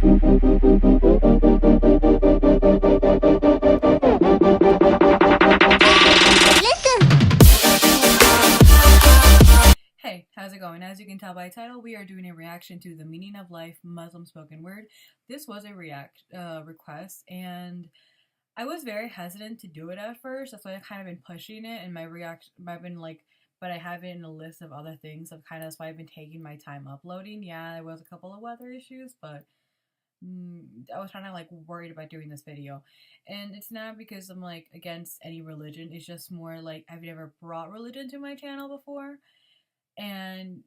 Hey, how's it going? As you can tell by the title, we are doing a reaction to the Meaning of Life Muslim Spoken Word. This was a request, and I was very hesitant to do it at first. That's why I've kind of been pushing it, and my reaction, I've been like, but I have it in a list of other things. Of kind of that's why I've been taking my time uploading. Yeah, there was a couple of weather issues, but I was kind of like worried about doing this video, and it's not because I'm like against any religion. It's just more like I've never brought religion to my channel before, and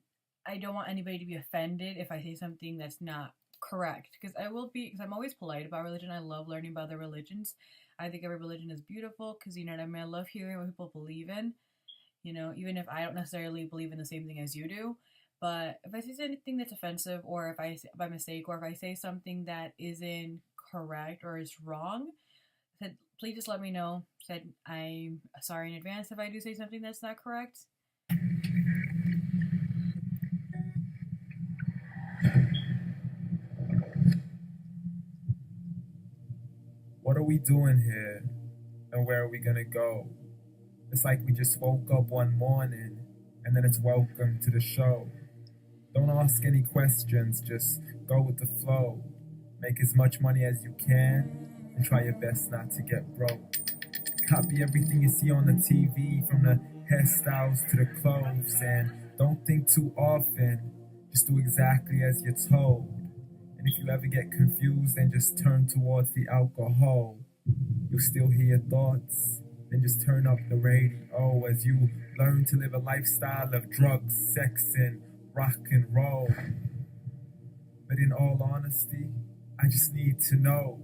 I don't want anybody to be offended if I say something that's not correct, because I will be, because I'm always polite about religion. I love learning about other religions. I think every religion is beautiful because, you know what I mean, I love hearing what people believe in, you know, even if I don't necessarily believe in the same thing as you do. But if I say anything that's offensive, or if I by mistake, or if I say something that isn't correct or is wrong, said please just let me know. Said I'm sorry in advance if I do say something that's not correct. What are we doing here? And where are we gonna go? It's like we just woke up one morning and then it's welcome to the show. Don't ask any questions, just go with the flow. Make as much money as you can and try your best not to get broke. Copy everything you see on the TV, from the hairstyles to the clothes, and don't think too often, just do exactly as you're told. And if you ever get confused, then just turn towards the alcohol. You'll still hear your thoughts, then just turn up the radio as you learn to live a lifestyle of drugs, sex, and rock and roll. But in all honesty, I just need to know,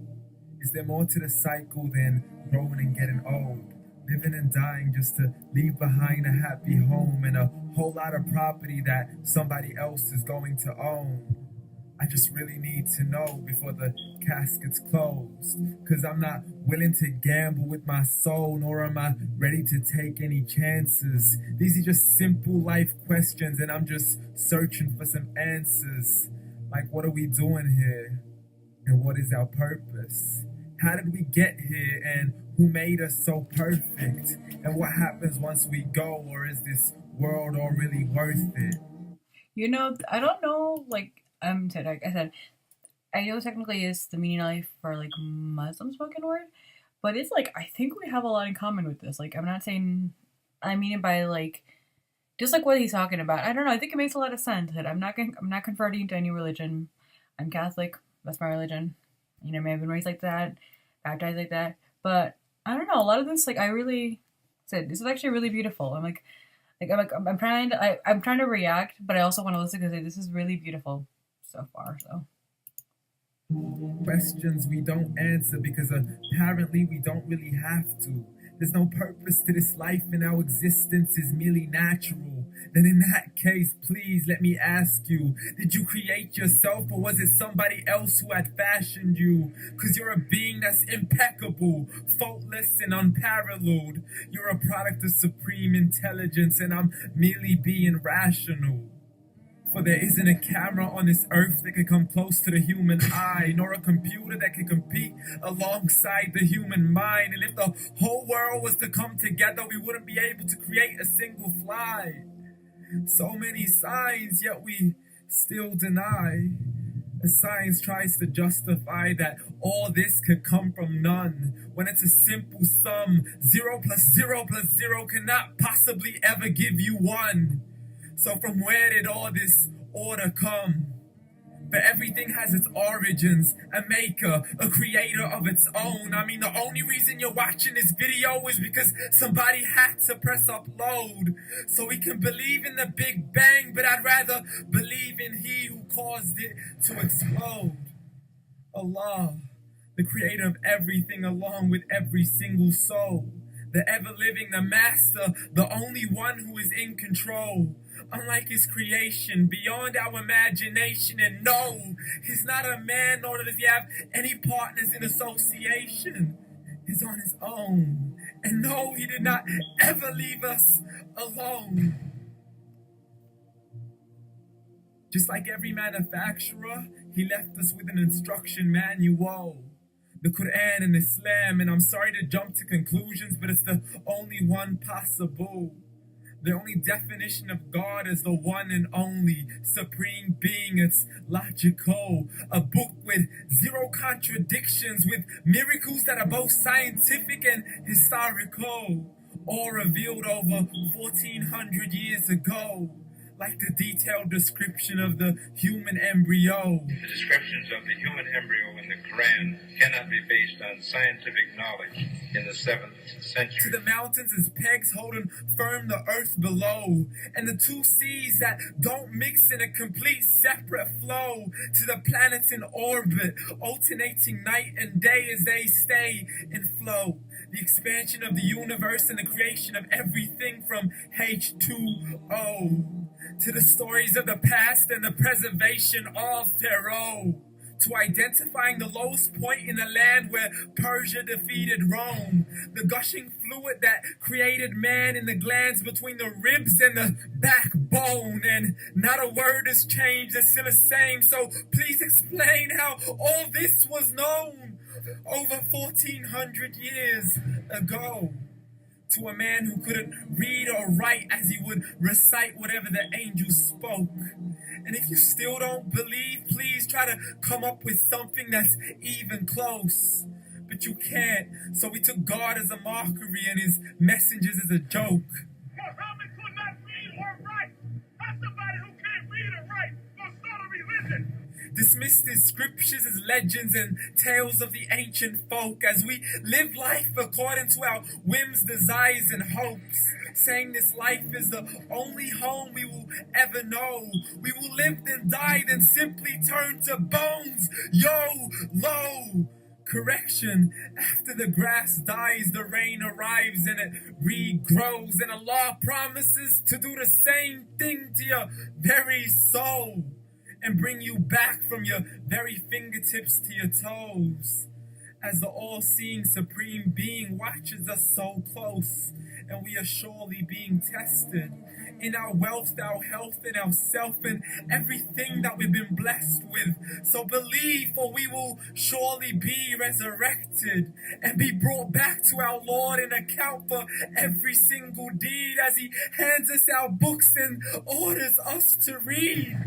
is there more to the cycle than growing and getting old? Living and dying just to leave behind a happy home and a whole lot of property that somebody else is going to own. I just really need to know before the casket's closed, cause I'm not willing to gamble with my soul, nor am I ready to take any chances. These are just simple life questions and I'm just searching for some answers. Like, what are we doing here? And what is our purpose? How did we get here, and who made us so perfect? And what happens once we go, or is this world all really worth it? You know, I don't know, like said, like I said, I know technically is the meaning of life for like Muslim spoken word, but it's like I think we have a lot in common with this. Like I'm not saying I mean it by like just like what he's talking about. I don't know. I think it makes a lot of sense that I'm not converting to any religion. I'm Catholic. That's my religion. You know, I may have been raised like that, baptized like that. But I don't know. A lot of this, like, I really said, this is actually really beautiful. I'm trying to, I'm trying to react, but I also want to listen because this is really beautiful so far. So Questions we don't answer because apparently we don't really have to. There's no purpose to this life and our existence is merely natural. Then in that case, please let me ask you, did you create yourself, or was it somebody else who had fashioned you? Cause you're a being that's impeccable, faultless and unparalleled. You're a product of supreme intelligence and I'm merely being rational. For there isn't a camera on this earth that can come close to the human eye, nor a computer that can compete alongside the human mind. And if the whole world was to come together, we wouldn't be able to create a single fly. So many signs, yet we still deny. As science tries to justify that all this could come from none, when it's a simple sum. 0 plus 0 plus 0 cannot possibly ever give you 1. So from where did all this order come? But everything has its origins, a maker, a creator of its own. I mean, the only reason you're watching this video is because somebody had to press upload. So we can believe in the Big Bang, but I'd rather believe in He who caused it to explode. Allah, the creator of everything along with every single soul. The ever-living, the master, the only one who is in control. Unlike his creation, beyond our imagination. And no, he's not a man, nor does he have any partners in association. He's on his own. And no, he did not ever leave us alone. Just like every manufacturer, He left us with an instruction manual, the Quran and Islam, and I'm sorry to jump to conclusions, but it's the only one possible. The only definition of God is the one and only supreme being. It's logical. A book with zero contradictions, with miracles that are both scientific and historical, all revealed over 1400 years ago. Like the detailed description of the human embryo. The descriptions of the human embryo in the Quran cannot be based on scientific knowledge in the 7th century. To the mountains as pegs holding firm the earth below, and the two seas that don't mix in a complete separate flow. To the planets in orbit, alternating night and day as they stay in flow. The expansion of the universe and the creation of everything from H2O. To the stories of the past and the preservation of Pharaoh. To identifying the lowest point in the land where Persia defeated Rome. The gushing fluid that created man in the glands between the ribs and the backbone. And not a word has changed, it's still the same. So please explain how all this was known over 1400 years ago. To a man who couldn't read or write as he would recite whatever the angels spoke. And if you still don't believe, please try to come up with something that's even close. But you can't, so we took God as a mockery and his messengers as a joke. Muhammad could not read or write. How somebody who can't read or write gonna start a religion? Dismissed his scriptures as legends and tales of the ancient folk as we live life according to our whims, desires, and hopes. Saying this life is the only home we will ever know. We will live then die, then simply turn to bones. Low. Correction, after the grass dies, the rain arrives and it regrows. And Allah promises to do the same thing to your very soul. And bring you back from your very fingertips to your toes. As the all-seeing supreme being watches us so close. And we are surely being tested. In our wealth, our health, and our self, and everything that we've been blessed with. So believe, for we will surely be resurrected. And be brought back to our Lord and account for every single deed. As he hands us our books and orders us to read.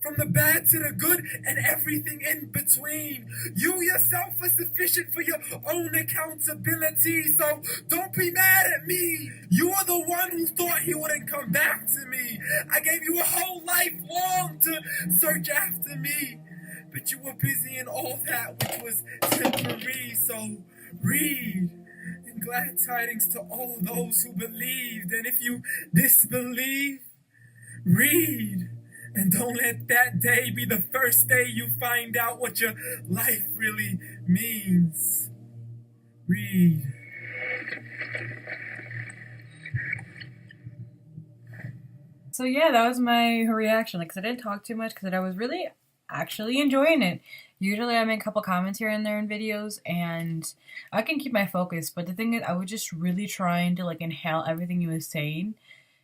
From the bad to the good and everything in between. You yourself are sufficient for your own accountability. So don't be mad at me. You are the one who thought he wouldn't come back to me. I gave you a whole life long to search after me. But you were busy in all that which was temporary. So read. And glad tidings to all those who believed. And if you disbelieve, read. And don't let that day be the first day you find out what your life really means. Read. So yeah, that was my reaction. Like, 'cause I didn't talk too much because I was really actually enjoying it. Usually I make a couple comments here and there in videos and I can keep my focus, but the thing is I was just really trying to like inhale everything he was saying.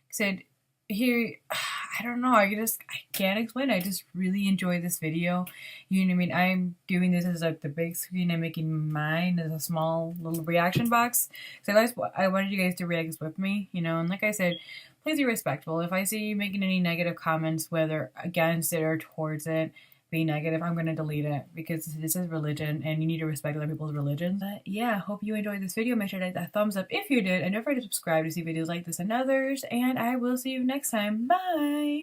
Said here, I don't know, I can't explain it. I just really enjoyed this video. You know what I mean? I'm doing this as like the big screen. I'm making mine as a small little reaction box. So I wanted you guys to react with me, you know, and like I said, please be respectful. If I see you making any negative comments, whether against it or towards it, be negative, I'm going to delete it because this is religion and you need to respect other people's religion. But yeah, hope you enjoyed this video. Make sure to hit that thumbs up if you did, and don't forget to subscribe to see videos like this and others, and I will see you next time. Bye!